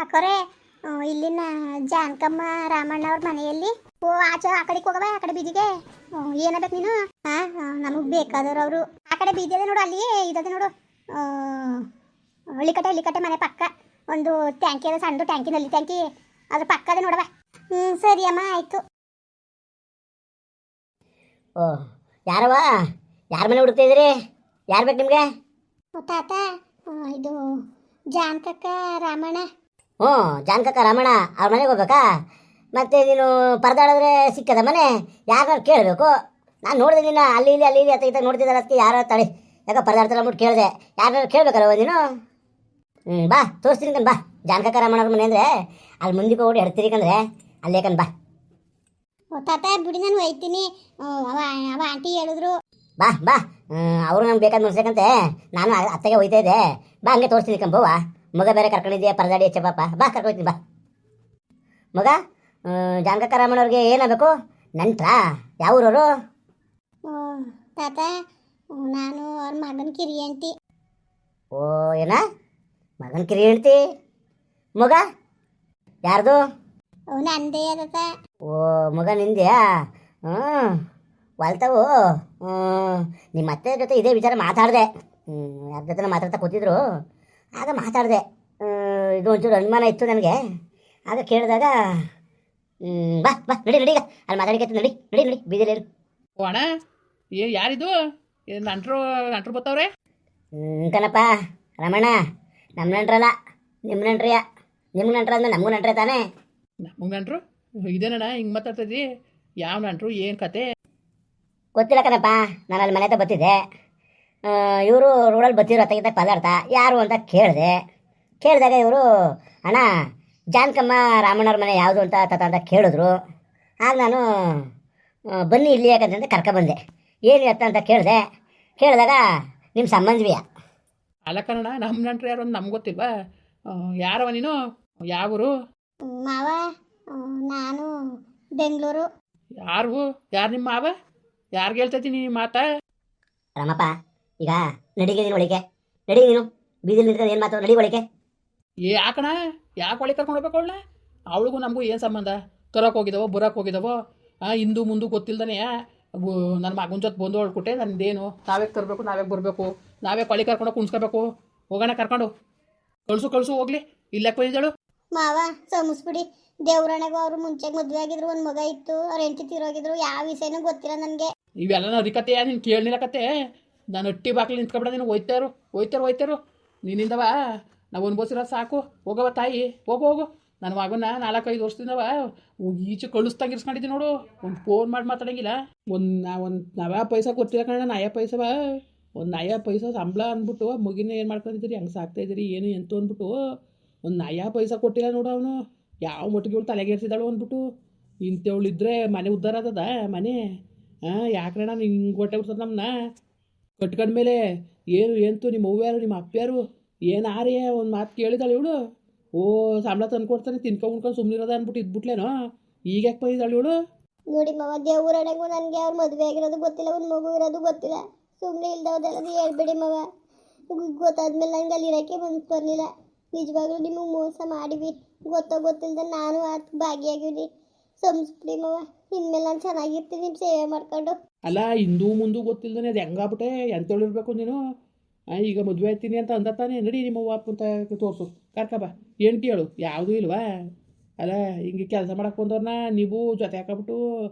ಅಕ್ಕರೆ ಇಲ್ಲಿನ ಜಾನಕಮ್ಮ ರಾಮಣ್ಣ ಅವ್ರ ಮನೆಯಲ್ಲಿ ಓ ಆಚೆ ಆ ಕಡೆಗೆ ಹೋಗವ ಆ ಕಡೆ ಬೀದಿಗೆ ಏನಬೇಕು ನೀನು ನಮಗೆ ಬೇಕಾದವ್ರು ಅವರು ಆ ಕಡೆ ಬೀದಿ ಅದೇ ನೋಡು ಅಲ್ಲಿ ಇದದೆ ನೋಡು ಹಳ್ಳಿಕಟ್ಟೆ ಮನೆ ಪಕ್ಕ ಒಂದು ಟ್ಯಾಂಕಿ ಅದ ಸಣ್ಣದು ಟ್ಯಾಂಕಿ ನಲ್ಲಿ ಟ್ಯಾಂಕಿ ಅದ್ರ ಪಕ್ಕ ಅದೇ ನೋಡವ ಸರಿ ಅಮ್ಮ ಆಯ್ತು. ಓ ಯಾರವ ಯಾರ ಮನೆ ಹುಡುಕ್ತಾ ಇದ್ದೀರಿ? ಯಾರು ಬೇಕು ನಿಮಗೆ? ತಾತ ಇದು ಜಾನಕಕ್ಕ ರಾಮಣ್ಣ. ಹ್ಞೂ ಜಾನಕಕ್ಕ ರಾಮಣ್ಣ ಅವ್ರ ಮನೆಗೆ ಹೋಗ್ಬೇಕಾ? ಮತ್ತೆ ನೀನು ಪರದಾಡಿದ್ರೆ ಸಿಕ್ಕದ ಮನೆ ಯಾರನ್ನಾರು ಕೇಳಬೇಕು. ನಾನು ನೋಡಿದೆ ನಿನ್ನ ಅಲ್ಲಿ ಇಲ್ಲಿ ಅತ್ತ ಈತ ನೋಡ್ತಿದ್ದಾರೆ, ಅದಕ್ಕೆ ಯಾರು ತಳಿ ಯಾಕೆ ಪರದಾಡ್ತಾರೆ ಅಂದ್ಬಿಟ್ಟು ಕೇಳಿದೆ. ಯಾರನ್ನಾರು ಕೇಳಬೇಕಲ್ವ ನೀನು? ಬಾ ತೋರಿಸ್ತೀನಿ ಕಣ್ ಬಾ. ಜಾನಕಕ್ಕ ರಾಮಣ್ಣ ಅವ್ರ ಮನೆ ಅಂದರೆ ಅಲ್ಲಿ ಮುಂದಕ್ಕೆ ಹೋಗಿ ಎಡ್ತೀರಿಕಂದ್ರೆ ಅಲ್ಲೇ ಕಣ್ ಬಾ. ತಾತ ಬಿಡಿ ನಾನು ಒಯ್ತೀನಿ, ಅವ ಆಂಟಿ ಹೇಳಿದ್ರು. ಬಾ ಬಾ ಅವರು ನಮ್ಗೆ ಬೇಕಾದ ಮುಡ್ಸಕ್ಕಂತೆ ನಾನು ಅತ್ತಗೆ ಹೋಯ್ತಾ ಇದ್ದೆ. ಬಾ ಹಂಗೆ ತೋರಿಸ್ತೀನಿ ಕಂಬೋವ. ಮಗ ಬೇರೆ ಕರ್ಕೊಂಡಿದ್ಯಾ ಪರದಾಡಿ ಹೆಚ್ಚ ಬಾಪ ಬಾ ಕರ್ಕೊಯ್ತೀನಿ ಬಾ. ಮಗ ಜಾನಕಕ್ಕ ರಾಮಣ್ಣವ್ರಿಗೆ ಏನಾಗಬೇಕು? ನಂಟ್ರಾ? ಯಾವ ಊರವರು? ತಾತ ನಾನು ಅವ್ರ ಮಗನ ಕಿರಿ ಆಂಟಿ. ಓ ಏನ ಮಗನ ಕಿರಿ ಹೆಂಡ್ತಿ? ಮಗ ಯಾರ್ದು? ನಂದೇ ತಾತ. ಓ ಮಗ ನಿಂದ್ಯಾ? ವಾಲ್ತಾವು ನಿಮ್ಮ ಅತ್ತೆ ಜೊತೆ ಇದೇ ವಿಚಾರ ಮಾತಾಡಿದೆ. ಯಾರ ಜೊತೆ ಮಾತಾಡ್ತಾ ಕೂತಿದ್ರು, ಆಗ ಮಾತಾಡಿದೆ. ಇದು ಒಂಚೂರು ಅನುಮಾನ ಇತ್ತು ನನಗೆ. ಆಗ ಕೇಳಿದಾಗ ಬಾ ಬಾ ನಡಿ ಈಗ ಅಲ್ಲಿ ಮಾತಾಡಿಕೈತೆ ನಡಿ ನಡಿ ನಡಿ ಬೀದಿಲಿ ಇರು. ಓ ಅಣ್ಣ ಯಾರಿದು? ನಂಟ್ರು ಬತ್ತವ್ರೆ ಕಣಪ್ಪ ರಮಣ. ನಮ್ಮ ನಂಟ್ರಲ್ಲ ನಿಮ್ಮ ನಂಟ್ರಿಯ. ನಿಮ್ಮ ನಂಟ್ರ ಅಂದ್ರೆ ನಮಗೂ ನಂಟ್ರೆ ತಾನೇ. ನಮಗೆ ನಂಟ್ರು ಇದೇನಣ್ಣ ಹಿಂಗೆ ಮಾತಾಡ್ತಿದ್ದಿ? ಯಾವ ನಂಟ್ರು ಏನು ಕತೆ? ಗೊತ್ತಿಲ್ಲ ಕಣಪ್ಪ, ನಾನು ಅಲ್ಲಿ ಮನೆ ಹತ್ರ ಬರ್ತಿದ್ದೆ. ಇವರು ರೋಡಲ್ಲಿ ಬರ್ತಿದ್ರು ಅತ್ತಾಗಿದ್ದಾಗ ಪದಾರ್ಥ ಯಾರು ಅಂತ ಕೇಳಿದಾಗ ಇವರು ಅಣ್ಣ ಜಾನಕಮ್ಮ ರಾಮಣ್ಣವ್ರ ಮನೆ ಯಾವುದು ಅಂತ ಕೇಳಿದ್ರು. ಆಗ ನಾನು ಬನ್ನಿ ಇಲ್ಲಿ ಯಾಕಂತಂದ್ರೆ ಕರ್ಕೊಬಂದೆ. ಏನು ಎತ್ತ ಅಂತ ಕೇಳಿದಾಗ ನಿಮ್ಮ ಸಂಬಂಧವಿಯ. ಅಲ್ಲ ಕಣಣ್ಣ, ನಮ್ಮ ನಂಟ್ರು ಯಾರು ಅಂತ ನಮ್ಗೆ ಗೊತ್ತಿಲ್ವಾ? ಯಾರವ ನೀನು? ಯಾವೂರು? ಮಾವ ನಾನು ಬೆಂಗಳೂರು. ಯಾರು ನಿಮ್ಮ ಮಾವ? ಯಾರಿಗೆ ಹೇಳ್ತೈತಿ ನೀನು ಮಾತಾ? ರಾಮಪ್ಪ ಈಗ ನಡಿಗೆ ನೀನು ಒಳಿಕೆ ನಡಿ. ನೀನು ಬೀದಿಲಿ ನಿಂತ್ಕೊಂಡು ಏನು ಮಾತು? ನಡಿ ಒಳಿಕೆ. ಯಾಕಣ ಯಾಕೆ ಒಳಗೆ ಕರ್ಕೊಂಡು ಹೋಗ್ಬೇಕು ಅವಳನ್ನ? ಅವಳಿಗೂ ನಮಗೂ ಏನು ಸಂಬಂಧ? ತರಕ್ಕೆ ಹೋಗಿದ್ದಾವೋ ಬರೋಕ್ಕೆ ಹೋಗಿದ್ದಾವೋ? ಹಿಂದೂ ಮುಂದೆ ಗೊತ್ತಿಲ್ದಾನೆ ನನ್ನ ಮಗನ ಜೊತೆ ಬಂದು ಹೊಳ್ಕೊಟ್ಟೆ. ನಂದೇನು ನಾವೇ ತರಬೇಕು, ನಾವೇ ಬರಬೇಕು, ನಾವೇ ಕೊಳಿ ಕರ್ಕೊಂಡು ಕುಣಿಸ್ಕೋಬೇಕು. ಹೋಗೋಣ ಕರ್ಕೊಂಡು ಕಳಿಸು ಹೋಗ್ಲಿ. ಇಲ್ಲಕ್ಕೆ ಬಂದಿದ್ದಾಳು ಮಾವ ಸಮಿಸ್ಬಿಡಿ. ದೇವ್ರಣೆಗೂ ಅವರು ಮುಂಚೆಗೆ ಮದುವೆ ಆಗಿದ್ರು, ಒಂದು ಮಗ ಇತ್ತು, ಅವ್ರ ಹೆಂಡತಿ ತೀರೋಗಿದ್ರು. ಯಾವ ವಿಷಯನೂ ಗೊತ್ತಿಲ್ಲ ನನಗೆ. ಇವೆಲ್ಲ ನರಿಕತೆ ನೀನು ಕೇಳಲಿಲ್ಲ ಕತೆ. ನಾನು ಅಟ್ಟಿ ಬಾಕ್ಲಿ ನಿಂತ್ಕೊಬೇಡ. ನೀನು ಹೋಯ್ತಾರು ನೀನಿಂದವ ನಾವು ಅನ್ಬೋಸಿರೋದು ಸಾಕು. ಹೋಗವ ತಾಯಿ, ಹೋಗು. ನನ್ನ ಮಗನ 4-5 ವರ್ಷದಿಂದವ ಈಚೆ ಕಳಿಸ್ದಂಗೆ ಇರ್ಸ್ಕೊಂಡಿದ್ದೀನಿ ನೋಡು. ಒಂದು ಫೋನ್ ಮಾಡಿ ಮಾತಾಡೋಂಗಿಲ್ಲ. ಒಂದು ನಯ ಪೈಸಾ ಕೊಟ್ಟಿಲ್ಲ ಕಣ. ಒಂದು ನಯ ಪೈಸಾ ಸಂಬಳ ಅಂದ್ಬಿಟ್ಟು ಮಗಿನ ಏನು ಮಾಡ್ಕೊಂಡಿದ್ದೀರಿ? ಹಂಗೆ ಸಾಕ್ತಾಯಿದ್ದೀರಿ ಏನು ಎಂತ ಅಂದ್ಬಿಟ್ಟು ಒಂದು ನಯ ಪೈಸಾ ಕೊಟ್ಟಿಲ್ಲ ನೋಡು. ಅವನು ಯಾವ ಮಟ್ಟಿಗೆ ಇವಳು ತಲೆಗೇರ್ಸಿದಾಳು ಅಂದ್ಬಿಟ್ಟು. ಇಂಥವಳಿದ್ರೆ ಮನೆ ಉದ್ಧಾರ ಆದದ ಮನೆ. ಯಾಕ್ರಣ್ಣ ಹಿಂಗೆ ಹೊಟ್ಟೆ ಬಿಡ್ತದ ನಮ್ಮನ್ನ ಕಟ್ಕೊಂಡ್ಮೇಲೆ? ಏನು ಎಂತು ನಿಮ್ಮ ಅವ್ವ್ಯಾರು ನಿಮ್ಮ ಅಪ್ಪ್ಯಾರು ಏನು ಆರೇ ಒಂದು ಮಾತು ಕೇಳಿದಾಳೆ ಇವಳು. ಓ ಸಂಬಳ ತಂದು ಕೊಡ್ತಾನೆ ತಿನ್ಕೊಂಡು ಸುಮ್ಮನಿರೋದ ಅಂದ್ಬಿಟ್ಟು ಇದ್ಬಿಟ್ಲೇನೋ. ಈಗ ಯಾಕೆ ಬಂದಿದ್ದಾಳೆ ಇವಳು? ನೋಡಿ ಮಾವ, ದೇವ್ರಣೆಗೂ ನನಗೆ ಅವ್ರ ಮದುವೆ ಆಗಿರೋದು ಗೊತ್ತಿಲ್ಲ, ಒಂದು ಮಗು ಇರೋದು ಗೊತ್ತಿಲ್ಲ. ಸುಮ್ಮನೆ ಇಲ್ದವ್ದೆಲ್ಲದು ಹೇಳ್ಬೇಡಿ ಮಾವ. ಗೊತ್ತಾದ್ಮೇಲೆ ನಂಗೆ ಅಲ್ಲಿ ಇರೋಕ್ಕೆ ಮನ್ಸು ಬರಲಿಲ್ಲ. ನಿಜವಾಗ್ಲೂ ನಿಮಗೆ ಮೋಸ ಮಾಡಿವಿ. ಗೊತ್ತಿಲ್ಲದೆ ನಾನು ಭಾಗಿಯಾಗಿವಿ. ಸಂಸ್ಬಿಡಿ ಮಾವ. ಇನ್ಮೇಲೆ ನಾನು ಚೆನ್ನಾಗಿರ್ತೀನಿ ನಿಮ್ಮ ಸೇವೆ ಮಾಡ್ಕೊಂಡು. ಅಲ್ಲ ಹಿಂದೂ ಮುಂದೂ ಗೊತ್ತಿಲ್ದಾನೆ ಅದು ಹೆಂಗಾಗ್ಬಿಟ್ಟೆ? ಎಂತೇಳಿರ್ಬೇಕು ನೀನು? ಈಗ ಮದುವೆ ಆಯ್ತೀನಿ ಅಂತ ಅಂದತಾನೆ. ನಡಿ ನಿಮ್ಮ ವಾಪ್ ಅಂತ ತೋರಿಸು, ಕರ್ಕಬ. ಏನು ಕೇಳು? ಯಾವುದೂ ಇಲ್ವಾ? ಅಲ್ಲ ಹಿಂಗೆ ಕೆಲಸ ಮಾಡಕ್ಕೆ ಬಂದವ್ರನ್ನ ನೀವು ಜೊತೆ ಹಾಕೊಬಿಟ್ಟು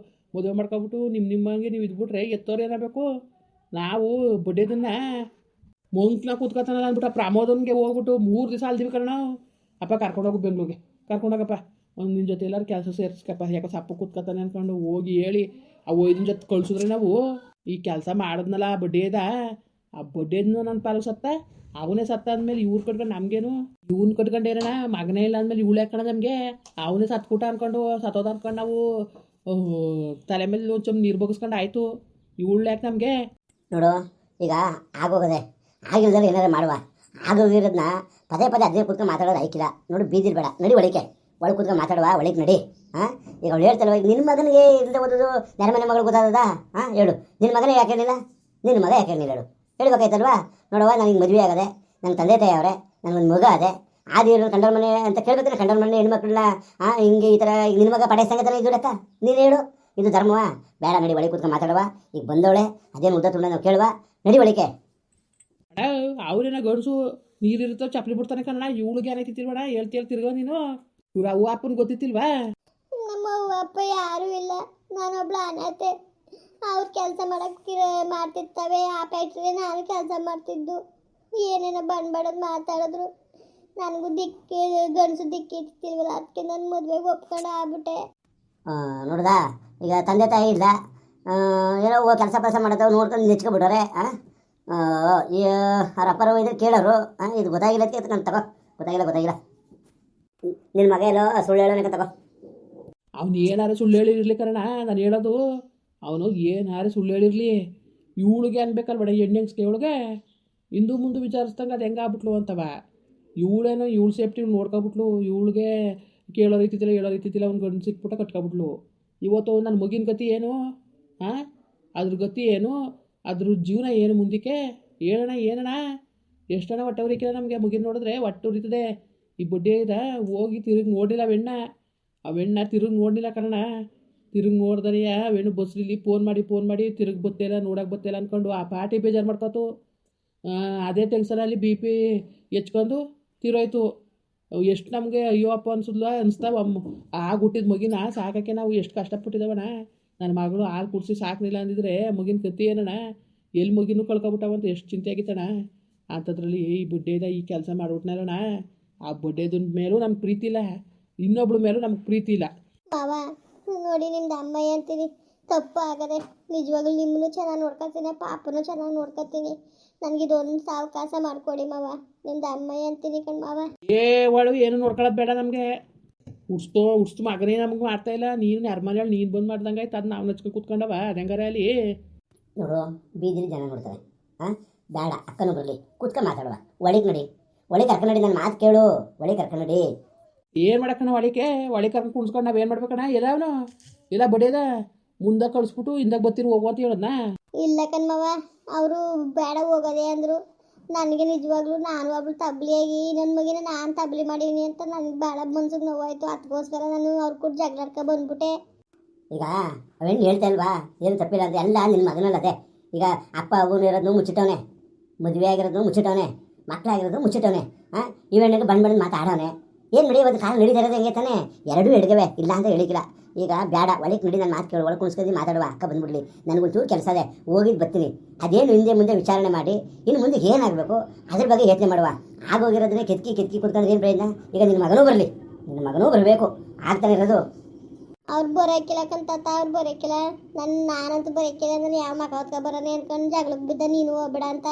ಮದುವೆ ಮಾಡ್ಕೊಬಿಟ್ಟು ನಿಮ್ಮಂಗೆ ನೀವು ಇದ್ಬಿಟ್ರೆ ಎತ್ತೋರು ಏನಾಗಬೇಕು? ನಾವು ಬಡ್ಡಿದನ್ನ ಮಂಕ್ನ ಕೂತ್ಕೊತಾನಲ್ಲ ಅಂದ್ಬಿಟ್ಟು ಪ್ರಮೋದನ್ಗೆ ಹೋಗ್ಬಿಟ್ಟು 3 ದಿವಸ ಅಲ್ದಿವಿ ಕಣ. ಅಪ್ಪ ಕರ್ಕೊಂಡೋಗು ಬೆಂಗ್ಳೂರಿಗೆ, ಕರ್ಕೊಂಡೋಗಪ್ಪ. ಒಂದು ನಿನ್ನ ಜೊತೆ ಎಲ್ಲರೂ ಕೆಲಸ ಸೇರಿಸ್ಕಪ್ಪ. ಯಾಕೆ ಸಪ್ಪ ಕೂತ್ಕೊತಾನೆ ಅಂದ್ಕೊಂಡು ಹೋಗಿ ಹೇಳಿ ಆ ಒಯ್ದಿನ ಜೊತೆ ಕಳ್ಸಿದ್ರೆ ನಾವು ಈ ಕೆಲಸ ಮಾಡಿದ್ನಲ್ಲ ಬಡ್ಡಿದ ಆ ಬಡ್ಡಿದ್ನು ನನ್ನ ಪಾಲು ಸತ್ತ. ಅವನೇ ಸತ್ತ ಅಂದಮೇಲೆ ಇವ್ರು ಕಟ್ಕೊಂಡು ನಮಗೇನು? ಇವ್ನು ಕಟ್ಕೊಂಡು ಏನಣ್ಣ ಮಗನೇ ಇಲ್ಲ ಅಂದಮೇಲೆ ಇವಳು ಯಾಕಣ ನಮಗೆ? ಅವನೇ ಸತ್ಕೂಟ ಅಂದ್ಕೊಂಡು ಸತ್ತೋದ ಅಂದ್ಕೊಂಡು ನಾವು ತಲೆ ಮೇಲೆ ಒಂದು ಚಮ್ ನೀರು ಬಗ್ಸ್ಕೊಂಡು ಆಯಿತು. ಇವಳು ಯಾಕೆ ನಮಗೆ? ನೋಡು ಈಗ ಆಗೋಗದೆ, ಆಗಿಲ್ದ್ರೆ ಏನಾದ್ರು ಮಾಡುವ. ಆಗೋಗಿರೋದನ್ನ ಪದೇ ಅದೇ ಕೂತ್ಕೊಂಡು ಮಾತಾಡೋದು ಆಯ್ಕಿಲ್ಲ. ನೋಡು ಬೀದಿಲ್ ಬೇಡ, ನಡಿ ಒಳಿಕೆ. ಒಳಗೆ ಕೂತ್ಕೊಂಡು ಮಾತಾಡುವ, ಒಳಗೆ ನಡಿ. ಈಗ ಅವಳು ಹೇಳ್ತಾರವ, ಈಗ ನಿನ್ನ ಮಗನಿಗೆ ಇಲ್ಲದೆ ಓದೋದು ನೆರೆ ಮನೆ ಮಗಳು ಗೊತ್ತಾದ? ಹೇಳು, ನಿನ್ನ ಮಗನೇ ಯಾಕೆ ಹೇಳಿಲ್ಲ? ನಿನ್ನ ಮಗ ಯಾಕೆ ಹೇಳಿಲ್ಲ ಹೇಳು? ಹೇಳ್ಬೇಕಾಯ್ತಲ್ವಾ? ನೋಡವ್ವ, ನನಗೆ ಮದುವೆ ಆಗದೆ, ನನ್ನ ತಂದೆ ತಾಯಿ ಅವರೇ, ನನಗೊಂದು ಮಗ ಅದೇ. ಆದಿ ಕಂಡೋರ್ ಮನೆ ಅಂತ ಕೇಳ್ಬೇಕು. ಕಂಡೋರ್ ಮನೆ ಹೆಣ್ಮಕ್ಳನ್ನ ಹಿಂಗೆ ಈ ಥರ ನಿನ್ನ ಮಗ ಪಡೆ ಸಂಗತನ ಇದು ಲೆಕ್ಕ ನೀನು ಹೇಳು. ಇದು ಧರ್ಮವಾ? ಬೇಡ, ನಡಿ ಒಳಗೆ ಕೂತ್ಕೊಂಡು ಮಾತಾಡುವ. ಈಗ ಬಂದವಳೆ ಅದೇನು ಉದ್ದ ತುಂಡ ನಾವು ಕೇಳುವ, ನಡಿ ಒಳಗೆ. ಅವ್ರೇನ ಗಂಡಸು ನೀರಿರುತ್ತೋ ಚಪ್ಪಲಿ ಬಿಡ್ತಾನೆ ಕಣ. ಇವಳಿಗೆ ಏನೈತಿಲ್ವಣ ಹೇಳ್ತಿ ತಿರ್ಗೋ ನೀನು. ಇವ್ರ ಅವ್ವ ಅಪ್ಪನ ಗೊತ್ತಿತ್ತಿಲ್ವಾ? ನಮ್ಮ ಅವ್ವ ಅಪ್ಪ ಯಾರೂ ಇಲ್ಲ, ನಾನೊಬ್ಳು ಅನಾಥೆ. ಅವ್ರು ಕೆಲಸ ಮಾಡಕ್ಕೆ ಮಾಡ್ತಿರ್ತವೆ, ಆ ಫ್ಯಾಕ್ಟ್ರಿ ನಾನು ಕೆಲಸ ಮಾಡ್ತಿದ್ದು. ಏನೇನೋ ಬಡದು ಮಾತಾಡಿದ್ರು. ನನಗೂ ಗಂಡಸು ದಿಕ್ಕಿತ್ತಿಲ್ವಲ್ಲ, ಅದಕ್ಕೆ ನನ್ನ ಮದುವೆಗೆ ಒಪ್ಕೊಂಡು ಆಗ್ಬಿಟ್ಟೆ. ನೋಡ್ದಾ, ಈಗ ತಂದೆ ತಾಯಿ ಇಲ್ಲ, ಏನೋ ಕೆಲಸ ಮಾಡೋದು ನೋಡ್ಕೊಂಡು ನೆಚ್ಕೊಬಿಟ್ಟವ್ರೆ. ಈ ಅವ್ರ ಅಪ್ಪರು ಇದ್ರೆ ಕೇಳೋರು. ಇದು ಗೊತ್ತಾಗಿಲ್ಲ ನಾನು ತಗೋ, ಗೊತ್ತಾಗಿಲ್ಲ. ನಿನ್ನ ಮಗ ಎಲ್ಲೋ ಸುಳ್ಳು ಹೇಳೋನಕ್ಕೆ ತಗೋ. ಅವ್ನು ಏನಾರು ಸುಳ್ಳು ಹೇಳಿರ್ಲಿ ಕಣ ನಾನು ಹೇಳೋದು. ಅವನು ಏನಾರು ಸುಳ್ಳು ಹೇಳಿರ್ಲಿ, ಇವಳಿಗೆ ಅನ್ಬೇಕಲ್ಬೇಡ ಹೆಣ್ಣೆಂಗ್ಸ್ಗೆ. ಇವಳಿಗೆ ಇಂದು ಮುಂದೆ ವಿಚಾರಿಸ್ದಂಗೆ ಅದು ಹೆಂಗೆ ಆಗ್ಬಿಟ್ಲು ಅಂತವ. ಇವಳೇನೋ ಇವಳು ಸೇಫ್ಟಿ ನೋಡ್ಕೊಬಿಟ್ಲು. ಇವಳಿಗೆ ಕೇಳೋ ರೀತಿತಿಲ್ಲ ಹೇಳೋ ರೀತಿತಿಲ್ಲ. ಅವ್ನು ಗಂಡು ಸಿಕ್ಬಿಟ್ಟ ಕಟ್ಕೊಬಿಟ್ಲು. ಇವತ್ತು ನನ್ನ ಮಗಿನ ಗತಿ ಏನು? ಅದ್ರ ಗತಿ ಏನು? ಅದ್ರ ಜೀವನ ಏನು ಮುಂದಕ್ಕೆ ಹೇಳೋಣ? ಏನಣ್ಣ ಎಷ್ಟಣ್ಣ ಹೊಟ್ಟೆ ಉರಿಕಿಲ್ಲ ನಮಗೆ. ಮಗಿನ ನೋಡಿದ್ರೆ ಹೊಟ್ಟೆ ಉರಿತದೆ. ಈ ಬಡ್ಡಿ ಇದ ಹೋಗಿ ತಿರುಗಿ ನೋಡಿಲ್ಲ ಅವೆಣ್ಣ ತಿರುಗಿ ನೋಡಲಿಲ್ಲ ಕಣ. ತಿರುಗಿ ನೋಡ್ದನೆಯ ಅವೆಣ್ಣು ಬಸ್ಲಿ ಫೋನ್ ಮಾಡಿ ತಿರುಗಿ ಬತ್ತಿಲ್ಲ, ನೋಡೋಕೆ ಬತ್ತಿಲ್ಲ ಅಂದ್ಕೊಂಡು ಆ ಪಾರ್ಟಿ ಬೇಜಾರು ಮಾಡ್ಕೊತು. ಅದೇ ಟೆನ್ಷನಲ್ಲಿ BP ಹೆಚ್ಕೊಂಡು ತಿರೋಯ್ತು. ಎಷ್ಟು ನಮಗೆ ಅಯ್ಯೋ ಅಪ್ಪ ಅನಿಸ್ತಾವ. ಹುಟ್ಟಿದ ಮಗಿನ ಸಾಕೋಕ್ಕೆ ನಾವು ಎಷ್ಟು ಕಷ್ಟಪಟ್ಟಿದ್ದಾವಣ್ಣ. ನನ್ನ ಮಗಳು ಹಾಲು ಕುಡಿಸಿ ಸಾಕಲಿಲ್ಲ ಅಂದಿದ್ರೆ ಮಗಿನ ಕತ್ತಿ ಏನಣ್ಣ, ಎಲ್ಲಿ ಮಗಿನೂ ಕಳ್ಕೊಬಿಟ್ಟಾವಂತ ಎಷ್ಟು ಚಿಂತೆ ಆಗಿತ್ತಣ್ಣ. ಅಂಥದ್ರಲ್ಲಿ ಈ ಬಡ್ಡೆದ ಈ ಕೆಲಸ ಮಾಡ್ಬಿಟ್ನಲ್ಲಣ್ಣ. ಆ ಬಡ್ಡೆದ ಮೇಲೂ ನಮ್ಗೆ ಪ್ರೀತಿ ಇಲ್ಲ, ಇನ್ನೊಬ್ಳ ಮೇಲೂ ನಮ್ಗೆ ಪ್ರೀತಿ ಇಲ್ಲ. ಮಾವ ನೋಡಿ, ನಿಮ್ದು ಅಮ್ಮಯ್ಯ ಅಂತೀನಿ, ತಪ್ಪು ಆಗದೆ. ನಿಜವಾಗ್ಲೂ ನಿಮ್ಮನ್ನು ಚೆನ್ನಾಗಿ ನೋಡ್ಕೊತೀನಿ, ಪಾಪನೂ ಚೆನ್ನಾಗಿ ನೋಡ್ಕೊತೀನಿ. ನನಗಿದೊಂದು ಸಾವಕಾಶ ಮಾಡಿಕೊಡಿ ಮಾವ, ನಿಮ್ದು ಅಮ್ಮಯ್ಯ ಅಂತೀನಿ ಕಣ್ ಮಾವ. ಒಳಗೆ ಏನು ನೋಡ್ಕೊಳ್ಳೋದು ಬೇಡ ನಮಗೆ. ಉಡ್ಸ್ತು ಮಗನೇ ನಮಗೆ ಮಾಡ್ತಾ ಇಲ್ಲ. ನೀನು ನರ್ಮಲ್ ನೀನು ಬಂದು ಮಾಡ್ದಂಗೆ ಆಯ್ತು. ಅದು ನಾವು ನಚ್ಕೊಂಡು ಕೂತ್ಕೊಂಡವ ಅದಂಗಾರ ಅಲ್ಲಿ ನೋಡು. ಬೀದಿಲಿ ಜನ ನೋಡ್ತಾರೆ. ಬೇಡ, ಅಕ್ಕನೂ ಬರಲಿ, ಕೂತ್ಕೊಂಡು ಮಾತಾಡುವ. ಒಳಗೆ ನಡಿ, ಒಳಗೆ ಕರ್ಕೊಂಡು ನಡಿ, ನನ್ನ ಮಾತು ಕೇಳು. ಒಳಗೆ ಕರ್ಕೊಂಡು ನಡಿ. ಏನು ಮಾಡಕ್ಕಣ ಒಳಗೆ ಕರ್ಕೊಂಡು ಕುಣಿಸ್ಕೊಂಡು ನಾವೇನು ಮಾಡ್ಬೇಕಣ್ಣ? ಎಲ್ಲವನು ಎಲ್ಲ ಬಡಿಯದ ಮುಂದೆ ಕಳಿಸ್ಬಿಟ್ಟು ಹಿಂದಾಗ ಬರ್ತೀರಿ ಹೋಗು ಅಂತ ಹೇಳೋದನ್ನ. ಇಲ್ಲ ಕಣ್ಮವ, ಅವರು ಬೇಡ ಹೋಗೋದೆ ಅಂದರು. ನನಗೆ ನಿಜವಾಗ್ಲೂ ನಾನು ಒಬ್ಳು ತಬ್ಲಿಯಾಗಿ ನನ್ನ ಮಗಿನ ನಾನು ತಬ್ಲಿ ಮಾಡೀನಿ ಅಂತ ನನಗೆ ಭಾಳ ಮನ್ಸಿಗೆ ನೋವಾಯಿತು. ಅದಕ್ಕೋಸ್ಕರ ನಾನು ಅವ್ರ ಕೂಡ ಜಗಳಾಡ್ಕೊ ಬಂದ್ಬಿಟ್ಟೆ. ಈಗ ಅವೇನು ಹೇಳ್ತಾ ಇಲ್ವಾ? ಏನು ತಪ್ಪಿಲ್ಲ ಅಂತ. ಎಲ್ಲ ನಿನ್ನ ಮಗನಲ್ಲದೆ. ಈಗ ಅಪ್ಪ ಅವನು ಇರೋದು ಮುಚ್ಚಿಟ್ಟವನೆ, ಮದುವೆ ಆಗಿರೋದು ಮುಚ್ಚಿಟ್ಟವನೆ, ಮಕ್ಕಳಾಗಿರೋದು ಮುಚ್ಚಿಟ್ಟವನೆ. ಇವೆಣ್ಣಿಗೆ ಬಂದು ಮಾತಾಡೋನೆ. ಏನು ನಡಿ, ಇವತ್ತು ಕಾಲ ನಡೀತಾ ಇರೋದು ಹೆಂಗೆ ತಾನೆ? ಎರಡೂ ಎಡ್ಗವೆ, ಇಲ್ಲ ಅಂತ ಹೇಳಿಕಿಲ್ಲ. ಈಗ ಬೇಡ, ಒಳಗೆ ನಡಿ, ನನ್ನ ಮಾತು ಕೇಳು. ಒಳಗೆ ಕುಣಿಸ್ಕೊಂಡು ಮಾತಾಡುವ. ಅಕ್ಕ ಬಂದ್ಬಿಡ್ಲಿ, ನನಗೊಂಚೂರು ಕೆಲಸ ಇದೆ, ಹೋಗಿದ್ದು ಬರ್ತೀನಿ. ಅದೇನು ಹಿಂದೆ ಮುಂದೆ ವಿಚಾರಣೆ ಮಾಡಿ ಇನ್ನು ಮುಂದೆ ಏನಾಗಬೇಕು ಅದ್ರ ಬಗ್ಗೆ ಯೋಚನೆ ಮಾಡುವ. ಆಗೋಗಿರೋದನ್ನೇ ಕೆತ್ಕಿ ಕುತ್ಕೊಂಡ್ರೆ ಏನು ಪ್ರಯೋಜನ? ಈಗ ನಿನ್ನ ಮಗನೂ ಬರಲಿ, ನಿನ್ನ ಮಗನೂ ಬರಬೇಕು, ಆಗ್ತಾನೆ ಇರೋದು. ಅವ್ರು ಬರೋಕಿಲ್ಲ ಕಂತ, ಅವ್ರು ಬರೋಕಿಲ್ಲ. ನಾನಂತೂ ಬರೋಕಿಲ್ಲ ಅಂದ್ರೆ ಯಾವ ಮಕ್ಕ ಹೊತ್ಕೊ ಬರೋಣ ಅನ್ಕೊಂಡು ಜಗಳಕ್ಕೆ ಬಿದ್ದ, ನೀನು ಹೋಗ್ಬೇಡ ಅಂತ.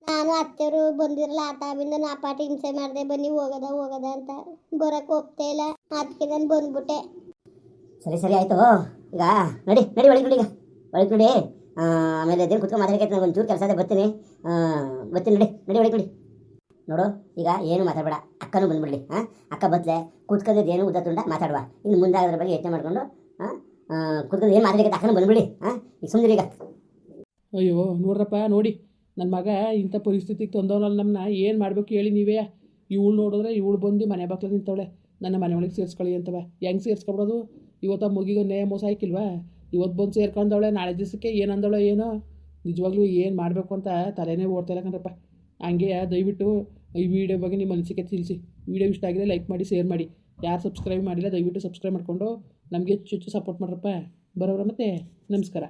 ನಾನು ಅತ್ತೆಯವರು ಬಂದಿರಲ್ಲ, ಆತಾವಿಂದ ನಾ ಪಾಠ ಹಿಂಸೆ ಮಾಡಿದೆ, ಬನ್ನಿ ಹೋಗದ ಅಂತ. ಬರೋಕ್ಕೆ ಒಪ್ತೇ ಇಲ್ಲ, ಅದಕ್ಕೆ ನಾನು ಬಂದ್ಬಿಟ್ಟೆ. ಸರಿ ಆಯಿತು. ಈಗ ನಡಿ ಒಳಗೆ ನಡಿ, ಈಗ ಒಳಗೆ ನಡಿ. ಆಮೇಲೆ ಅದೇನು ಕುತ್ಕೊಂಡು ಮಾತಾಡಕ್ಕೆ ನನಗೆ ಒಂಚೂರು ಕೆಲಸ ಇದೆ, ಬರ್ತೀನಿ. ನಡಿ ಒಳಗೆ ನಡಿ. ನೋಡು, ಈಗ ಏನು ಮಾತಾಡಬೇಡ, ಅಕ್ಕನೂ ಬಂದ್ಬಿಡ್ಲಿ. ಅಕ್ಕ ಬತ್ತಲೆ ಕೂತ್ಕೊಂಡಿದ್ದು ಏನು ಉದ್ದ ತುಂಡ ಮಾತಾಡುವ. ಇನ್ನು ಮುಂದೆ ಅದ್ರ ಬಗ್ಗೆ ಯೋಚನೆ ಮಾಡಿಕೊಂಡು ಕೂತ್ಕೊಂಡು ಏನು ಮಾತಾಡಕ್ಕೆ ಅಕ್ಕನೂ ಬಂದ್ಬಿಡಿ. ಈಗ ಸುಮ್ಮನೆ ಈಗ. ಅಯ್ಯೋ ನೋಡ್ರಪ್ಪ, ನೋಡಿ ನನ್ನ ಮಗ ಇಂಥ ಪರಿಸ್ಥಿತಿಗೆ ತಂದವನಲ್ಲ. ನಮ್ಮನ್ನ ಏನು ಮಾಡಬೇಕು ಹೇಳಿ ನೀವೇ. ಇವಳು ನೋಡಿದ್ರೆ ಇವಳು ಬಂದು ಮನೆ ಬಾಕ್ಲ ನಿಂತವಳೆ, ನನ್ನ ಮನೆ ಒಳಗೆ ಸೇರಿಸ್ಕೊಳ್ಳಿ ಅಂತವ. ಹೆಂಗೆ ಸೇರಿಸ್ಕೊಬಿಡೋದು? ಇವತ್ತು ಆ ಮಗಿಗೆ ನ್ಯಾಯ ಮೋಸ ಆಯ್ಕಿಲ್ವಾ? ಇವತ್ತು ಬಂದು ಸೇರ್ಕೊಂಡವಳೆ, ನಾಳೆ ದಿವಸಕ್ಕೆ ಏನು ಅಂದವಳೆ ಏನೋ. ನಿಜವಾಗ್ಲೂ ಏನು ಮಾಡಬೇಕು ಅಂತ ತಲೆನೇ ಓಡ್ತಾ ಇಲ್ಲ ಕಣ್ರಪ್ಪ. ಹಂಗೆ ದಯವಿಟ್ಟು ಈ ವಿಡಿಯೋ ಬಗ್ಗೆ ನಿಮ್ಮ ಅನಿಸಿಕೆ ತಿಳಿಸಿ. ವಿಡಿಯೋ ಇಷ್ಟ ಆಗಿದೆ ಲೈಕ್ ಮಾಡಿ, ಶೇರ್ ಮಾಡಿ. ಯಾರು ಸಬ್ಸ್ಕ್ರೈಬ್ ಮಾಡಿಲ್ಲ ದಯವಿಟ್ಟು ಸಬ್ಸ್ಕ್ರೈಬ್ ಮಾಡಿಕೊಂಡು ನಮಗೆ ಹೆಚ್ಚು ಸಪೋರ್ಟ್ ಮಾಡ್ರಪ್ಪ. ಬರೋರ ಮತ್ತೆ ನಮಸ್ಕಾರ.